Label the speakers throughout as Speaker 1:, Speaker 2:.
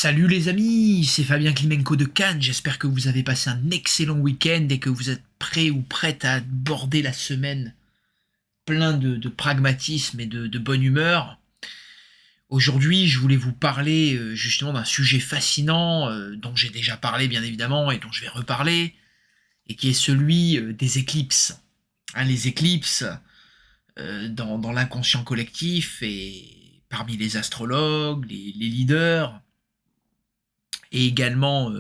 Speaker 1: Salut les amis, c'est Fabien Klimenko de Cannes, j'espère que vous avez passé un excellent week-end et que vous êtes prêts ou prêtes à aborder la semaine plein de pragmatisme et de bonne humeur. Aujourd'hui, je voulais vous parler justement d'un sujet fascinant dont j'ai déjà parlé bien évidemment et dont je vais reparler, et qui est celui des éclipses. Les éclipses dans l'inconscient collectif et parmi les astrologues, les leaders, et également,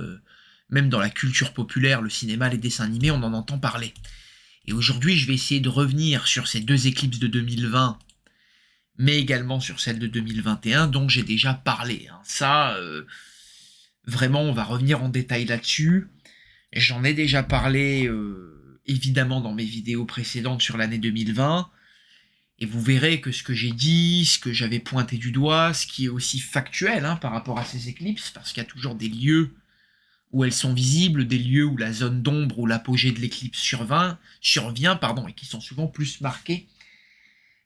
Speaker 1: même dans la culture populaire, le cinéma, les dessins animés, on en entend parler. Et aujourd'hui, je vais essayer de revenir sur ces deux éclipses de 2020, mais également sur celle de 2021, dont j'ai déjà parlé. Ça, vraiment, on va revenir en détail là-dessus. J'en ai déjà parlé, évidemment, dans mes vidéos précédentes sur l'année 2020, et vous verrez que ce que j'ai dit, ce que j'avais pointé du doigt, ce qui est aussi factuel par rapport à ces éclipses, parce qu'il y a toujours des lieux où elles sont visibles, des lieux où la zone d'ombre ou l'apogée de l'éclipse survient, et qui sont souvent plus marqués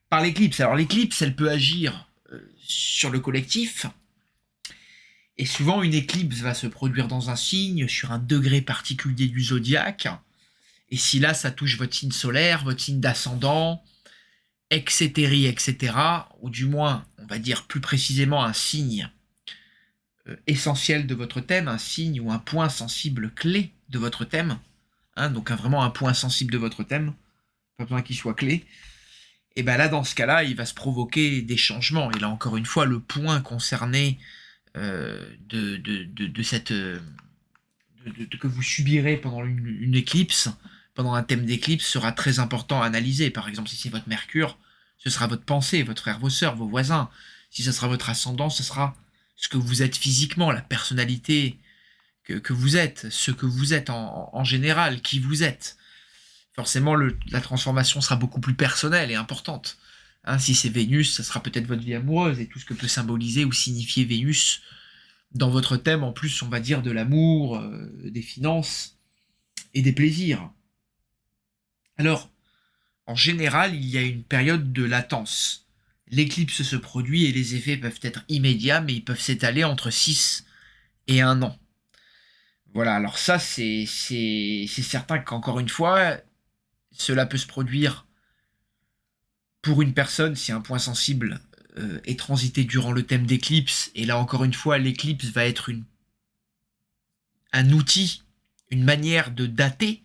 Speaker 1: par l'éclipse. Alors l'éclipse, elle peut agir sur le collectif, et souvent une éclipse va se produire dans un signe, sur un degré particulier du zodiaque, et si là ça touche votre signe solaire, votre signe d'ascendant, etc., ou du moins, on va dire plus précisément un signe essentiel de votre thème, un signe ou un point sensible clé de votre thème, donc vraiment un point sensible de votre thème, pas besoin qu'il soit clé, et bien là, dans ce cas-là, il va se provoquer des changements, et là encore une fois, le point concerné que vous subirez pendant une éclipse, pendant un thème d'éclipse, sera très important à analyser. Par exemple, si c'est votre Mercure, ce sera votre pensée, votre frère, vos sœurs, vos voisins. Si ce sera votre ascendant, ce sera ce que vous êtes physiquement, la personnalité que vous êtes, ce que vous êtes en général, qui vous êtes. Forcément, la transformation sera beaucoup plus personnelle et importante. Si c'est Vénus, ça sera peut-être votre vie amoureuse et tout ce que peut symboliser ou signifier Vénus dans votre thème, en plus, on va dire, de l'amour, des finances et des plaisirs. Alors, en général, il y a une période de latence. L'éclipse se produit et les effets peuvent être immédiats, mais ils peuvent s'étaler entre 6 et 1 an. Voilà, alors ça, c'est certain qu'encore une fois, cela peut se produire pour une personne si un point sensible est transité durant le thème d'éclipse, et là encore une fois, l'éclipse va être un outil, une manière de dater,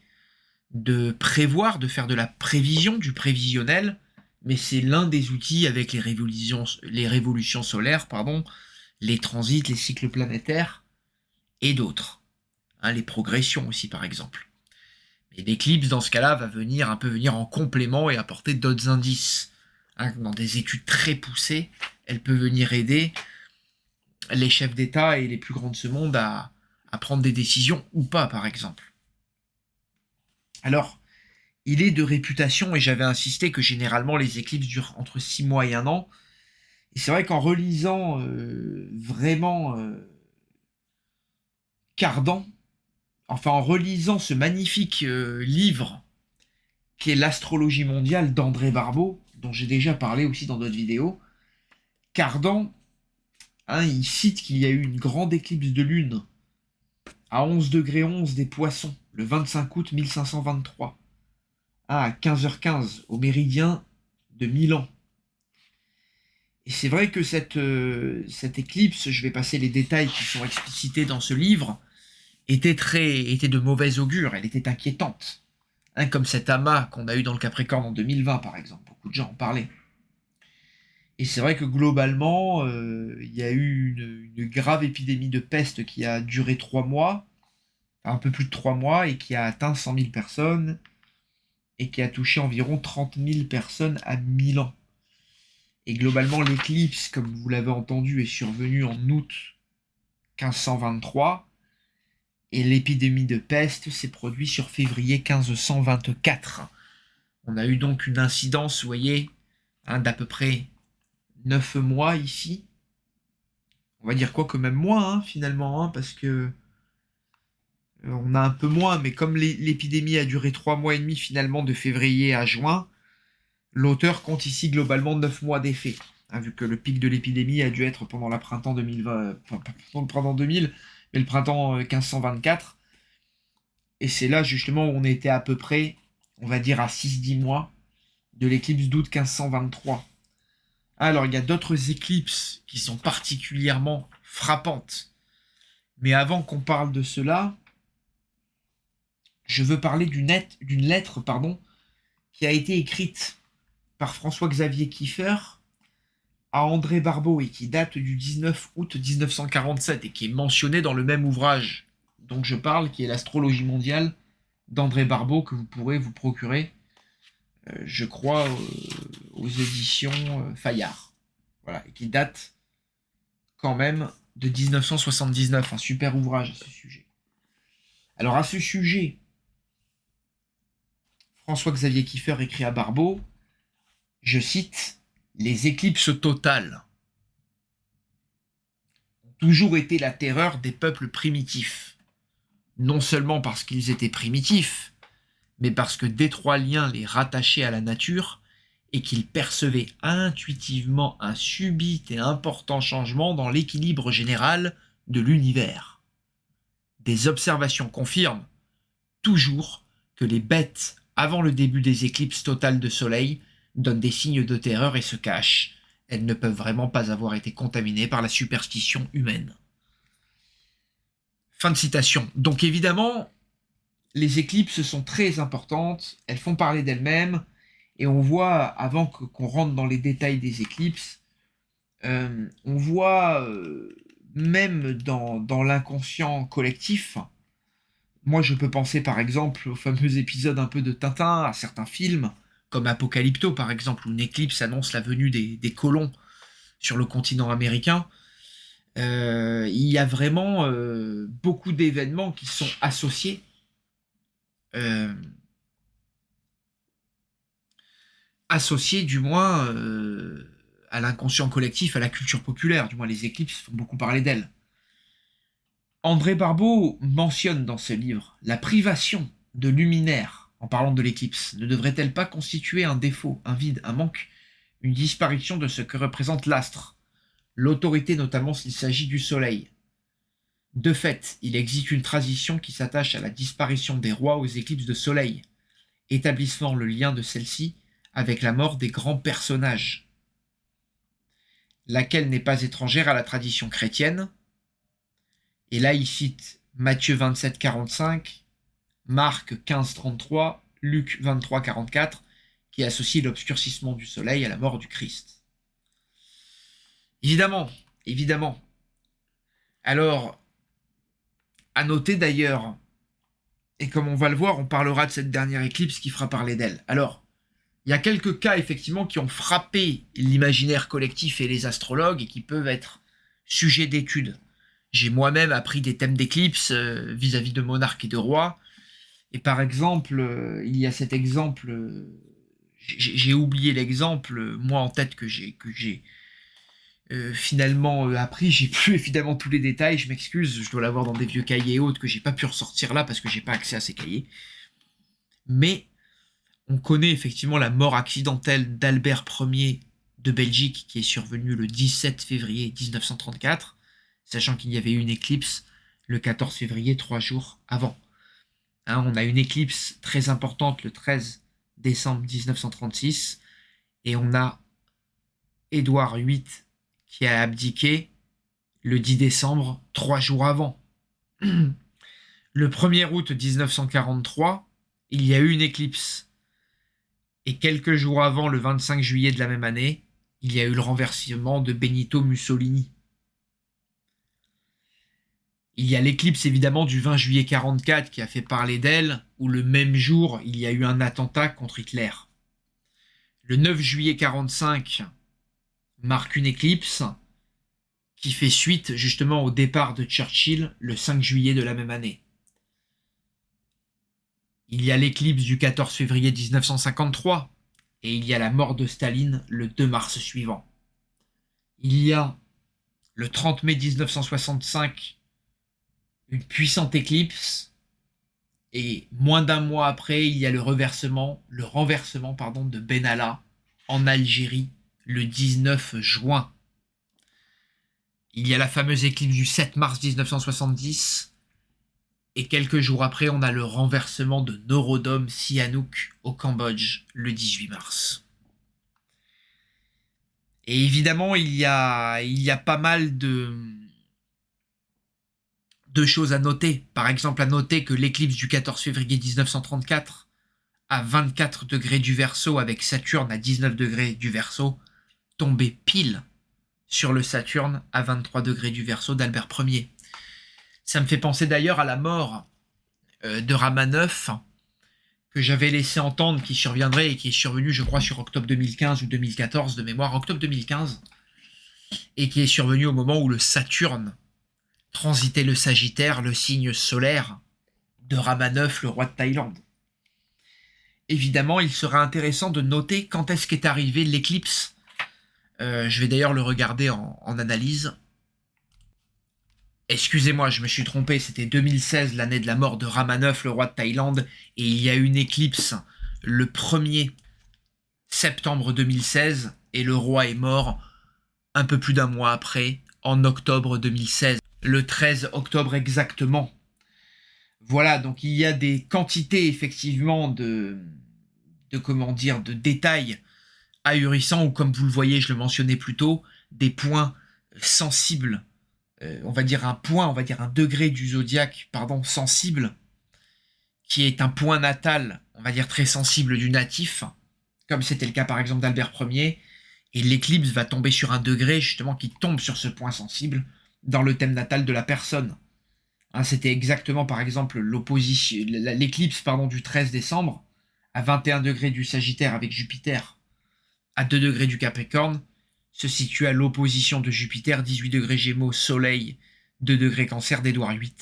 Speaker 1: de prévoir, de faire de la prévision, du prévisionnel, mais c'est l'un des outils avec les révolutions solaires, les transits, les cycles planétaires, et d'autres. Les progressions aussi, par exemple. Mais l'éclipse, dans ce cas-là, va venir en complément et apporter d'autres indices. Dans des études très poussées, elle peut venir aider les chefs d'État et les plus grands de ce monde à prendre des décisions ou pas, par exemple. Alors, il est de réputation, et j'avais insisté, que généralement les éclipses durent entre 6 mois et 1 an. Et c'est vrai qu'en relisant vraiment Cardan, en relisant ce magnifique livre qui est l'Astrologie mondiale d'André Barbeau, dont j'ai déjà parlé aussi dans d'autres vidéos, Cardan, il cite qu'il y a eu une grande éclipse de lune à 11 degrés 11 des Poissons, le 25 août 1523, à 15h15, au méridien de Milan. Et c'est vrai que cette éclipse, je vais passer les détails qui sont explicités dans ce livre, était de mauvais augure, elle était inquiétante. Comme cet amas qu'on a eu dans le Capricorne en 2020, par exemple. Beaucoup de gens en parlaient. Et c'est vrai que globalement, il y a eu une grave épidémie de peste qui a duré 3 mois, un peu plus de 3 mois, et qui a atteint 100 000 personnes, et qui a touché environ 30 000 personnes à Milan. Et globalement, l'éclipse, comme vous l'avez entendu, est survenue en août 1523, et l'épidémie de peste s'est produite sur février 1524. On a eu donc une incidence, vous voyez, d'à peu près 9 mois ici. On va dire quoi que même moins, finalement, parce que on a un peu moins, mais comme l'épidémie a duré 3 mois et demi, finalement, de février à juin, l'auteur compte ici globalement 9 mois d'effet. hein, vu que le pic de l'épidémie a dû être pendant le printemps 2020, enfin, pas pendant le printemps 2000, mais le printemps 1524. Et c'est là justement où on était à peu près, on va dire, à 6-10 mois de l'éclipse d'août 1523. Alors, il y a d'autres éclipses qui sont particulièrement frappantes. Mais avant qu'on parle de cela, je veux parler d'une lettre qui a été écrite par François-Xavier Kieffer à André Barbeau et qui date du 19 août 1947 et qui est mentionnée dans le même ouvrage dont je parle, qui est l'Astrologie mondiale d'André Barbeau, que vous pourrez vous procurer, je crois, aux éditions Fayard. Voilà, et qui date quand même de 1979, un super ouvrage à ce sujet. Alors à ce sujet, François-Xavier Kieffer écrit à Barbeau, je cite, « Les éclipses totales ont toujours été la terreur des peuples primitifs, non seulement parce qu'ils étaient primitifs, mais parce que d'étroits liens les rattachaient à la nature et qu'ils percevaient intuitivement un subit et important changement dans l'équilibre général de l'univers. Des observations confirment toujours que les bêtes, avant le début des éclipses totales de soleil, donnent des signes de terreur et se cachent. Elles ne peuvent vraiment pas avoir été contaminées par la superstition humaine. » Fin de citation. Donc évidemment, les éclipses sont très importantes, elles font parler d'elles-mêmes, et on voit, avant qu'on rentre dans les détails des éclipses, on voit même dans l'inconscient collectif. Moi, je peux penser par exemple au fameux épisode un peu de Tintin, à certains films, comme Apocalypto par exemple, où une éclipse annonce la venue des colons sur le continent américain. Il y a vraiment beaucoup d'événements qui sont associés du moins à l'inconscient collectif, à la culture populaire. Du moins, les éclipses font beaucoup parler d'elles. André Barbeau mentionne dans ce livre la privation de luminaire en parlant de l'éclipse. Ne devrait-elle pas constituer un défaut, un vide, un manque, une disparition de ce que représente l'astre, l'autorité notamment s'il s'agit du soleil? De fait, il existe une tradition qui s'attache à la disparition des rois aux éclipses de soleil, établissant le lien de celle-ci avec la mort des grands personnages, laquelle n'est pas étrangère à la tradition chrétienne. Et là, il cite Matthieu 27, 45, Marc 15, 33, Luc 23, 44, qui associe l'obscurcissement du soleil à la mort du Christ. Évidemment, évidemment. Alors, à noter d'ailleurs, et comme on va le voir, on parlera de cette dernière éclipse qui fera parler d'elle. Alors, il y a quelques cas effectivement qui ont frappé l'imaginaire collectif et les astrologues et qui peuvent être sujets d'étude. J'ai moi-même appris des thèmes d'éclipse vis-à-vis de monarques et de rois. Et par exemple, il y a cet exemple, j'ai oublié l'exemple, moi en tête que j'ai finalement appris. J'ai plus évidemment tous les détails, je m'excuse, je dois l'avoir dans des vieux cahiers et autres que j'ai pas pu ressortir là parce que j'ai pas accès à ces cahiers. Mais on connaît effectivement la mort accidentelle d'Albert Ier de Belgique qui est survenue le 17 février 1934, sachant qu'il y avait eu une éclipse le 14 février, 3 jours avant. Hein, on a une éclipse très importante le 13 décembre 1936 et on a Édouard VIII qui a abdiqué le 10 décembre, 3 jours avant. Le 1er août 1943, il y a eu une éclipse. Et quelques jours avant, le 25 juillet de la même année, il y a eu le renversement de Benito Mussolini. Il y a l'éclipse évidemment du 20 juillet 1944 qui a fait parler d'elle, où le même jour, il y a eu un attentat contre Hitler. Le 9 juillet 1945 marque une éclipse qui fait suite justement au départ de Churchill le 5 juillet de la même année. Il y a l'éclipse du 14 février 1953 et il y a la mort de Staline le 2 mars suivant. Il y a le 30 mai 1965 une puissante éclipse et moins d'un mois après il y a le renversement de Benalla en Algérie le 19 juin. Il y a la fameuse éclipse du 7 mars 1970. Et quelques jours après, on a le renversement de Norodom Sihanouk au Cambodge, le 18 mars. Et évidemment, il y a pas mal de choses à noter. Par exemple, à noter que l'éclipse du 14 février 1934, à 24 degrés du Verseau, avec Saturne à 19 degrés du Verseau, tombait pile sur le Saturne à 23 degrés du Verseau d'Albert Ier. Ça me fait penser d'ailleurs à la mort de Ramanov, que j'avais laissé entendre qui surviendrait et qui est survenu, je crois, sur octobre 2015 ou 2014 de mémoire, octobre 2015, et qui est survenu au moment où le Saturne transitait le Sagittaire, le signe solaire de Ramanov, le roi de Thaïlande. Évidemment, il sera intéressant de noter quand est-ce qu'est arrivée l'éclipse. Je vais d'ailleurs le regarder en analyse. Excusez-moi, je me suis trompé, c'était 2016, l'année de la mort de Ramanov, le roi de Thaïlande, et il y a eu une éclipse le 1er septembre 2016, et le roi est mort un peu plus d'un mois après, en octobre 2016, le 13 octobre exactement. Voilà, donc il y a des quantités effectivement de détails ahurissants, ou comme vous le voyez, je le mentionnais plus tôt, des points sensibles. On va dire un degré du zodiaque, sensible, qui est un point natal, on va dire très sensible du natif, comme c'était le cas par exemple d'Albert Ier, et l'éclipse va tomber sur un degré justement qui tombe sur ce point sensible dans le thème natal de la personne. Hein, c'était exactement par exemple l'éclipse du 13 décembre, à 21 degrés du Sagittaire avec Jupiter, à 2 degrés du Capricorne, se situe à l'opposition de Jupiter, 18 degrés Gémeaux, Soleil, 2 degrés Cancer d'Édouard VIII.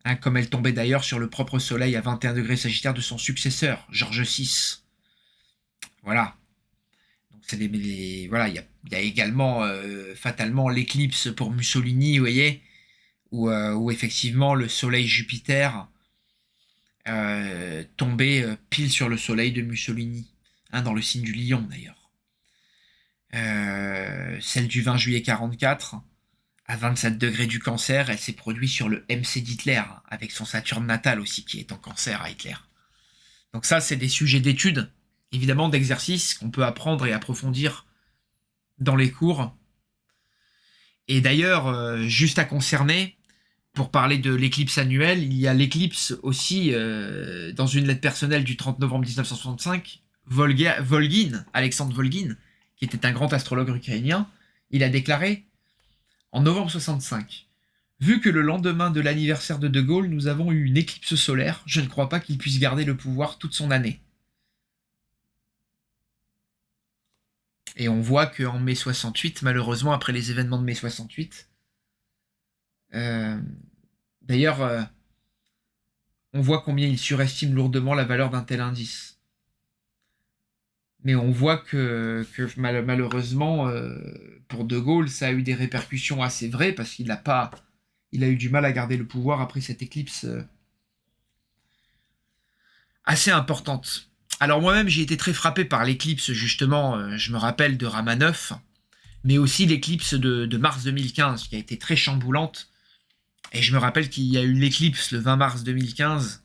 Speaker 1: Hein, comme elle tombait d'ailleurs sur le propre Soleil à 21 degrés Sagittaire de son successeur, George VI. Voilà. Donc voilà, il y a également fatalement l'éclipse pour Mussolini, vous voyez, où effectivement le Soleil Jupiter tombait pile sur le Soleil de Mussolini, hein, dans le signe du Lion d'ailleurs. Celle du 20 juillet 44, à 27 degrés du Cancer, elle s'est produite sur le MC d'Hitler, avec son Saturne natal aussi, qui est en Cancer à Hitler. Donc ça, c'est des sujets d'études, évidemment d'exercices qu'on peut apprendre et approfondir dans les cours. Et d'ailleurs, juste à concerner, pour parler de l'éclipse annuelle, il y a l'éclipse aussi, dans une lettre personnelle du 30 novembre 1965, Volgin, Alexandre Volgin, qui était un grand astrologue ukrainien, il a déclaré en novembre 65, vu que le lendemain de l'anniversaire de Gaulle, nous avons eu une éclipse solaire, je ne crois pas qu'il puisse garder le pouvoir toute son année. Et on voit qu'en mai 68, malheureusement, après les événements de mai 68, d'ailleurs, on voit combien il surestime lourdement la valeur d'un tel indice. Mais on voit que malheureusement, pour De Gaulle, ça a eu des répercussions assez vraies, parce qu'il a eu du mal à garder le pouvoir après cette éclipse assez importante. Alors moi-même, j'ai été très frappé par l'éclipse, justement, je me rappelle de Ramanov, mais aussi l'éclipse de mars 2015, qui a été très chamboulante. Et je me rappelle qu'il y a eu l'éclipse le 20 mars 2015,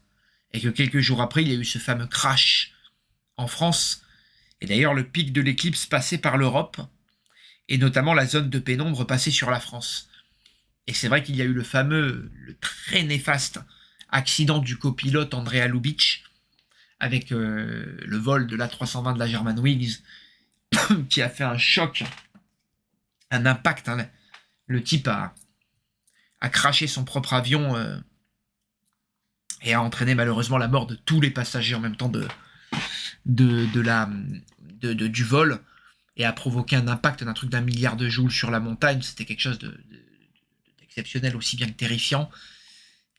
Speaker 1: et que quelques jours après, il y a eu ce fameux crash en France. Et d'ailleurs, le pic de l'éclipse passait par l'Europe, et notamment la zone de pénombre passait sur la France. Et c'est vrai qu'il y a eu le très néfaste accident du copilote Andrea Lubitsch, avec le vol de l'A320 de la Germanwings, qui a fait un choc, un impact. Hein. Le type a craché son propre avion et a entraîné malheureusement la mort de tous les passagers en même temps du vol, et a provoqué un impact d'un truc d'1 milliard de joules sur la montagne. C'était quelque chose d'exceptionnel, aussi bien que terrifiant.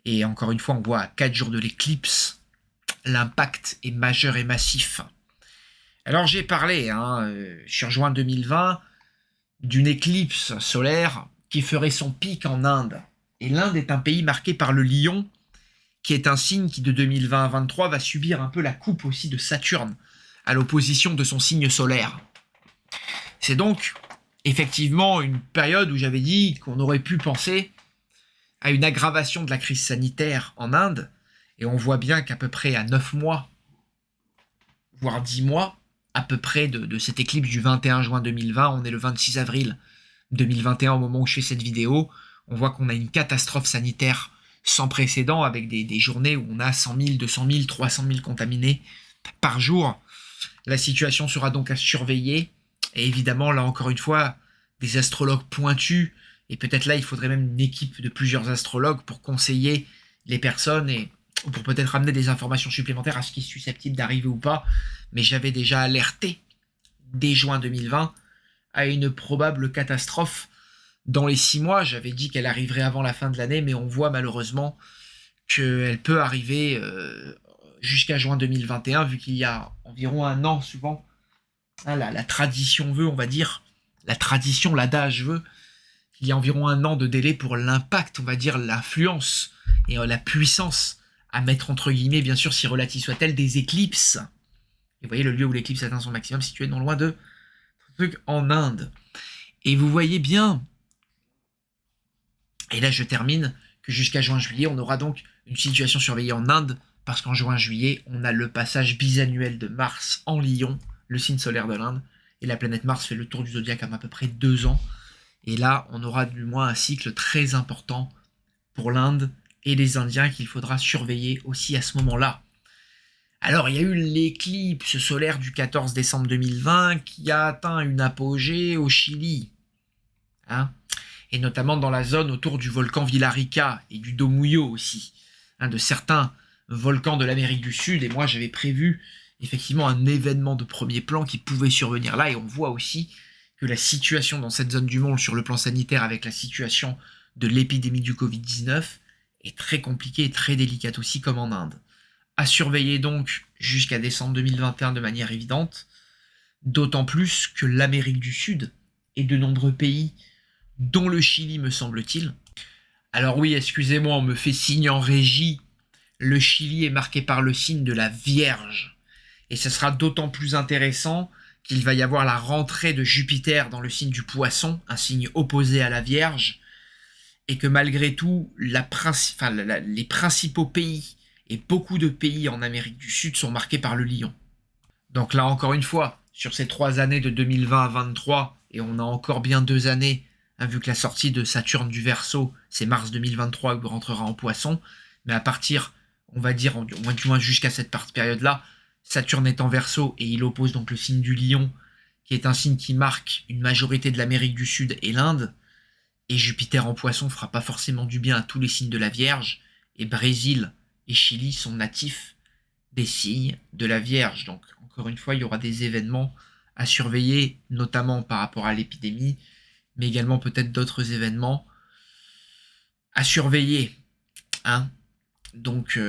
Speaker 1: Et encore une fois, on voit à 4 jours de l'éclipse, l'impact est majeur et massif. Alors j'ai parlé, sur juin 2020, d'une éclipse solaire qui ferait son pic en Inde. Et l'Inde est un pays marqué par le lion, qui est un signe qui de 2020 à 2023 va subir un peu la coupe aussi de Saturne, à l'opposition de son signe solaire. C'est donc effectivement une période où j'avais dit qu'on aurait pu penser à une aggravation de la crise sanitaire en Inde, et on voit bien qu'à peu près à 9 mois, voire 10 mois, à peu près de cette éclipse du 21 juin 2020, on est le 26 avril 2021 au moment où je fais cette vidéo, on voit qu'on a une catastrophe sanitaire sans précédent avec des journées où on a 100 000, 200 000, 300 000 contaminés par jour. La situation sera donc à surveiller, et évidemment, là encore une fois, des astrologues pointus, et peut-être là, il faudrait même une équipe de plusieurs astrologues pour conseiller les personnes et pour peut-être amener des informations supplémentaires à ce qui est susceptible d'arriver ou pas. Mais j'avais déjà alerté, dès juin 2020, à une probable catastrophe dans les 6 mois. J'avais dit qu'elle arriverait avant la fin de l'année, mais on voit malheureusement qu'elle peut arriver jusqu'à juin 2021, vu qu'il y a environ un an souvent. Hein, la tradition veut, on va dire, la tradition, l'adage veut, qu'il y a environ un an de délai pour l'impact, on va dire, l'influence et la puissance à mettre entre guillemets, bien sûr, si relative soit-elle, des éclipses. Et vous voyez le lieu où l'éclipse atteint son maximum, situé non loin de truc en Inde. Et vous voyez bien, et là je termine, que jusqu'à juin-juillet, on aura donc une situation surveillée en Inde, parce qu'en juin-juillet, on a le passage bisannuel de Mars en Lion, le signe solaire de l'Inde, et la planète Mars fait le tour du zodiaque en à peu près 2 ans. Et là, on aura du moins un cycle très important pour l'Inde et les Indiens qu'il faudra surveiller aussi à ce moment-là. Alors, il y a eu l'éclipse solaire du 14 décembre 2020 qui a atteint une apogée au Chili, hein, et notamment dans la zone autour du volcan Villarrica et du Domuyo aussi, hein, de certains volcans de l'Amérique du Sud. Et moi, j'avais prévu effectivement un événement de premier plan qui pouvait survenir là, et on voit aussi que la situation dans cette zone du monde sur le plan sanitaire avec la situation de l'épidémie du Covid-19 est très compliquée et très délicate aussi comme en Inde. À surveiller donc jusqu'à décembre 2021 de manière évidente, d'autant plus que l'Amérique du Sud et de nombreux pays, dont le Chili me semble-t-il. Alors oui, excusez-moi, on me fait signe en régie, le Chili est marqué par le signe de la Vierge. Et ce sera d'autant plus intéressant qu'il va y avoir la rentrée de Jupiter dans le signe du Poisson, un signe opposé à la Vierge, et que malgré tout, les principaux pays et beaucoup de pays en Amérique du Sud sont marqués par le Lion. Donc là, encore une fois, sur ces 3 années de 2020 à 2023, et on a encore bien 2 années, hein, vu que la sortie de Saturne du Verseau, c'est mars 2023 où il rentrera en Poisson, mais à partir, on va dire, du moins jusqu'à cette période-là, Saturne est en Verseau et il oppose donc le signe du Lion, qui est un signe qui marque une majorité de l'Amérique du Sud et l'Inde. Et Jupiter en Poisson fera pas forcément du bien à tous les signes de la Vierge. Et Brésil et Chili sont natifs des signes de la Vierge. Donc, encore une fois, il y aura des événements à surveiller, notamment par rapport à l'épidémie, mais également peut-être d'autres événements à surveiller. Hein. Donc,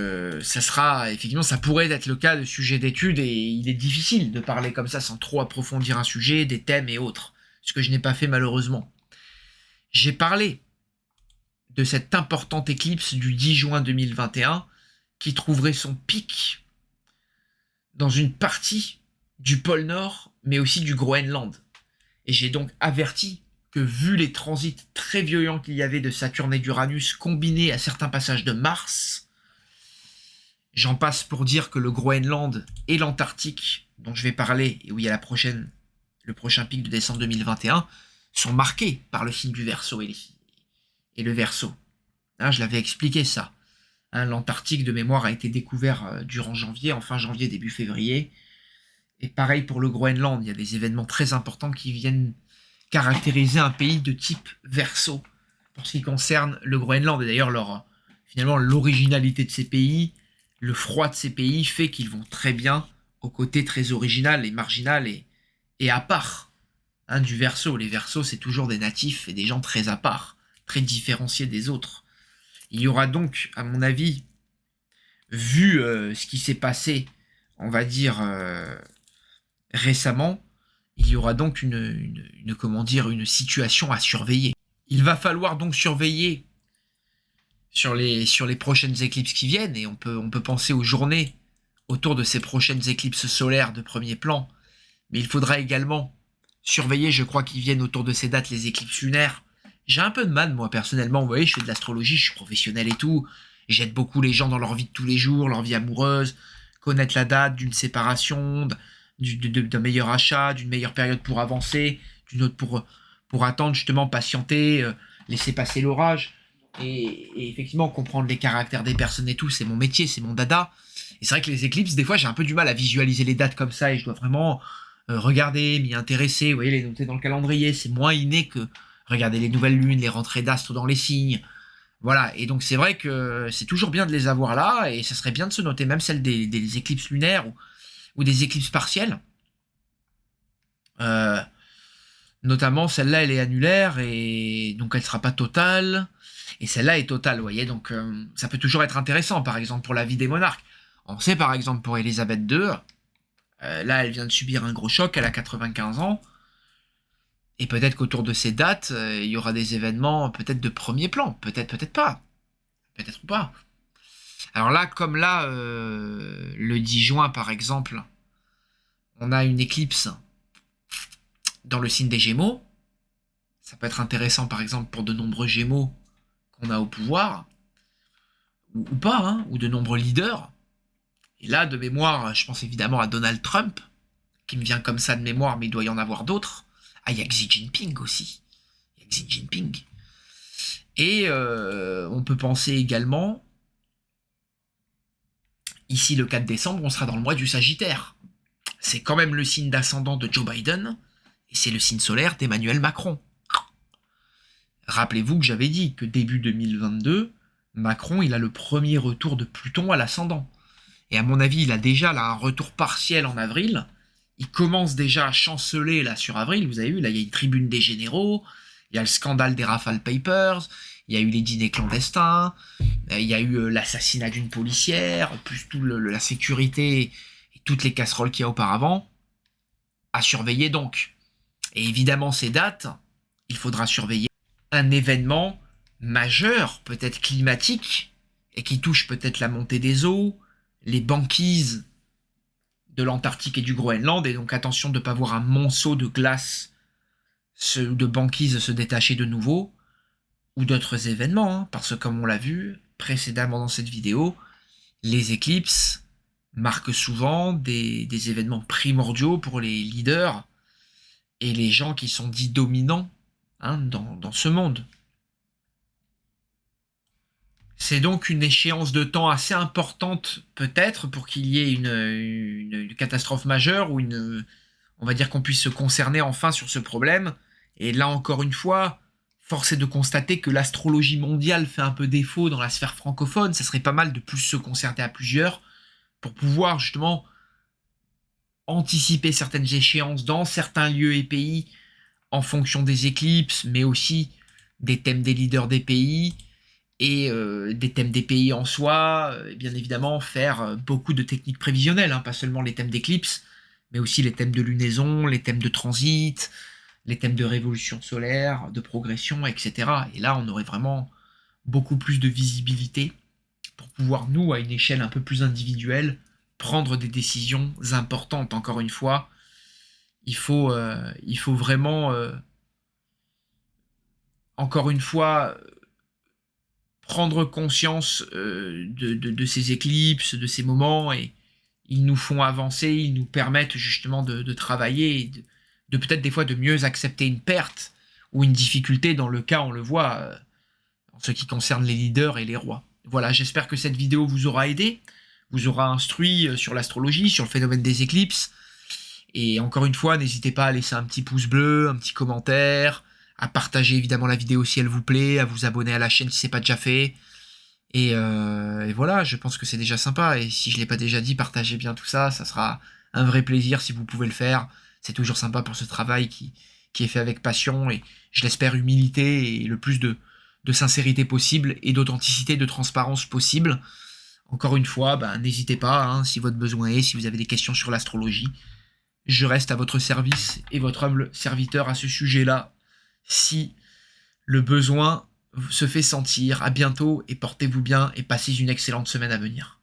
Speaker 1: ça sera, effectivement, ça pourrait être le cas de sujet d'étude, et il est difficile de parler comme ça sans trop approfondir un sujet, des thèmes et autres, ce que je n'ai pas fait malheureusement. J'ai parlé de cette importante éclipse du 10 juin 2021 qui trouverait son pic dans une partie du pôle Nord, mais aussi du Groenland. Et j'ai donc averti que vu les transits très violents qu'il y avait de Saturne et d'Uranus combinés à certains passages de Mars, j'en passe pour dire que le Groenland et l'Antarctique, dont je vais parler, et où il y a le prochain pic de décembre 2021, sont marqués par le signe du Verseau et le Verseau. Hein, je l'avais expliqué ça. Hein, l'Antarctique, de mémoire, a été découvert durant janvier, en fin janvier, début février. Et pareil pour le Groenland, il y a des événements très importants qui viennent caractériser un pays de type Verseau pour ce qui concerne le Groenland. Et d'ailleurs, finalement, l'originalité de ces pays, le froid de ces pays fait qu'ils vont très bien au côté très original et marginal et à part, hein, du Verseau. Les Verseaux, c'est toujours des natifs et des gens très à part, très différenciés des autres. Il y aura donc, à mon avis, vu ce qui s'est passé, on va dire, récemment, il y aura donc une situation à surveiller. Il va falloir donc surveiller sur les prochaines éclipses qui viennent, et on peut penser aux journées autour de ces prochaines éclipses solaires de premier plan. Mais il faudra également surveiller, je crois qu'ils viennent autour de ces dates, les éclipses lunaires. J'ai un peu de mal, moi, personnellement. Vous voyez, je fais de l'astrologie, je suis professionnel et tout. J'aide beaucoup les gens dans leur vie de tous les jours, leur vie amoureuse, connaître la date d'une séparation, d'un meilleur achat, d'une meilleure période pour avancer, d'une autre pour attendre, justement, patienter, laisser passer l'orage. Et effectivement, comprendre les caractères des personnes et tout, c'est mon métier, c'est mon dada. Et c'est vrai que les éclipses, des fois, j'ai un peu du mal à visualiser les dates comme ça et je dois vraiment regarder, m'y intéresser, vous voyez, les noter dans le calendrier. C'est moins inné que regarder les nouvelles lunes, les rentrées d'astres dans les signes. Voilà, et donc c'est vrai que c'est toujours bien de les avoir là, et ça serait bien de se noter même celles des éclipses lunaires ou des éclipses partielles. Notamment celle-là, elle est annulaire, et donc elle sera pas totale. Et celle-là est totale, vous voyez, donc ça peut toujours être intéressant, par exemple pour la vie des monarques. On sait par exemple pour Élisabeth II, là elle vient de subir un gros choc, elle a 95 ans, et peut-être qu'autour de ces dates, il y aura des événements peut-être de premier plan, peut-être pas, peut-être pas. Alors là, comme là, le 10 juin par exemple, on a une éclipse dans le signe des Gémeaux, ça peut être intéressant par exemple pour de nombreux Gémeaux qu'on a au pouvoir, ou pas, hein, ou de nombreux leaders. Et là, de mémoire, je pense évidemment à Donald Trump, qui me vient comme ça de mémoire, mais il doit y en avoir d'autres. Ah, il y a Xi Jinping aussi. Il y a Xi Jinping. Et on peut penser également, ici le 4 décembre, on sera dans le mois du Sagittaire. C'est quand même le signe d'ascendant de Joe Biden, et c'est le signe solaire d'Emmanuel Macron. Rappelez-vous que j'avais dit que début 2022, Macron, il a le premier retour de Pluton à l'ascendant. Et à mon avis, il a déjà là un retour partiel en avril. Il commence déjà à chanceler là sur avril. Vous avez vu, là, il y a une tribune des généraux, il y a le scandale des Rafale Papers, il y a eu les dîners clandestins, il y a eu l'assassinat d'une policière, plus tout la sécurité et toutes les casseroles qu'il y a auparavant. À surveiller donc. Et évidemment, ces dates, il faudra surveiller un événement majeur, peut-être climatique, et qui touche peut-être la montée des eaux, les banquises de l'Antarctique et du Groenland, et donc attention de ne pas voir un monceau de glace de banquise se détacher de nouveau, ou d'autres événements, hein, parce que comme on l'a vu précédemment dans cette vidéo, les éclipses marquent souvent des événements primordiaux pour les leaders et les gens qui sont dits dominants, hein, dans ce monde. C'est donc une échéance de temps assez importante, peut-être, pour qu'il y ait une catastrophe majeure, ou on va dire qu'on puisse se concerner enfin sur ce problème. Et là, encore une fois, force est de constater que l'astrologie mondiale fait un peu défaut dans la sphère francophone. Ça serait pas mal de plus se concerter à plusieurs, pour pouvoir justement anticiper certaines échéances dans certains lieux et pays, en fonction des éclipses, mais aussi des thèmes des leaders des pays, et des thèmes des pays en soi, et bien évidemment faire beaucoup de techniques prévisionnelles, hein, pas seulement les thèmes d'éclipse, mais aussi les thèmes de lunaison, les thèmes de transit, les thèmes de révolution solaire, de progression, etc. Et là, on aurait vraiment beaucoup plus de visibilité pour pouvoir, nous, à une échelle un peu plus individuelle, prendre des décisions importantes. Encore une fois, il faut vraiment, encore une fois, prendre conscience de ces éclipses, de ces moments, et ils nous font avancer, ils nous permettent justement de travailler, et de peut-être des fois de mieux accepter une perte ou une difficulté, dans le cas, on le voit, en ce qui concerne les leaders et les rois. Voilà, j'espère que cette vidéo vous aura aidé, vous aura instruit sur l'astrologie, sur le phénomène des éclipses, et encore une fois, n'hésitez pas à laisser un petit pouce bleu, un petit commentaire, à partager évidemment la vidéo si elle vous plaît, à vous abonner à la chaîne si c'est pas déjà fait. Et voilà, je pense que c'est déjà sympa. Et si je l'ai pas déjà dit, partagez bien tout ça, ça sera un vrai plaisir si vous pouvez le faire. C'est toujours sympa pour ce travail qui est fait avec passion et, je l'espère, humilité et le plus de sincérité possible et d'authenticité, de transparence possible. Encore une fois, n'hésitez pas, hein, si votre besoin est, si vous avez des questions sur l'astrologie, je reste à votre service et votre humble serviteur à ce sujet-là, si le besoin se fait sentir. À bientôt et portez-vous bien et passez une excellente semaine à venir.